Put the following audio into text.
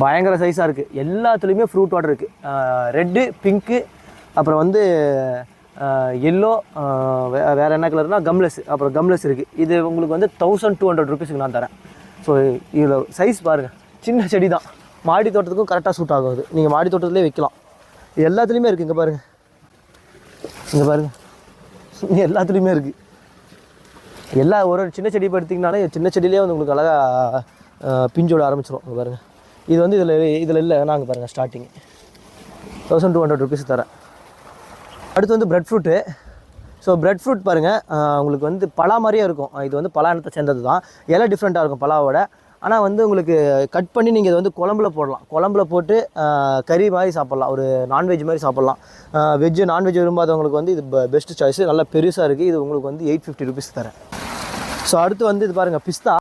பயங்கர சைஸாக இருக்குது. எல்லாத்துலேயுமே ஃப்ரூட் வாட்டர் இருக்குது. ரெட்டு, பிங்க்கு, அப்புறம் வந்து எல்லோ, வேறு என்ன கலர்னால் கம்லெஸ். அப்புறம் கம்லெஸ் இருக்குது. இது உங்களுக்கு வந்து 1200 ருபீஸுக்கு நான் தரேன். ஸோ இதில் சைஸ் பாருங்கள், சின்ன செடி தான். மாடி தோட்டத்துக்கும் கரெக்டாக சூட் ஆகும். அது நீங்கள் மாடி தோட்டத்துலேயே வைக்கலாம். எல்லாத்துலேயுமே இருக்குது. இங்கே பாருங்கள், இங்கே பாருங்கள், எல்லாத்துலேயுமே இருக்குது. ஒரு சின்ன செடி எடுத்திங்கனாலே சின்ன செடியிலே வந்து உங்களுக்கு அழகாக பிஞ்சோட ஆரம்பிச்சிடும். இங்கே பாருங்கள், இது வந்து இதில் இல்லை. நாங்கள் பாருங்கள் ஸ்டார்டிங் 1200 ருபீஸ் தரேன். அடுத்து வந்து bread fruit. So bread fruit பாருங்கள், உங்களுக்கு வந்து பலா மாதிரியே இருக்கும். இது வந்து பலா இனத்தை சேர்ந்தது தான். இலை டிஃப்ரெண்ட்டாக இருக்கும் பலாவோட. ஆனால் வந்து உங்களுக்கு கட் பண்ணி நீங்கள் இதை வந்து குழம்புல போடலாம். குழம்புல போட்டு கறி மாதிரி சாப்பிட்லாம். ஒரு நான்வெஜ் மாதிரி சாப்பிட்லாம். வெஜ்ஜு நான்வெஜ் விரும்பாதவங்களுக்கு வந்து இது பெஸ்ட்டு சாய்ஸு. நல்லா பெருசாக இருக்குது. இது உங்களுக்கு வந்து 850 ருபீஸ் தரேன். ஸோ அடுத்து வந்து இது பாருங்கள், பிஸ்தா.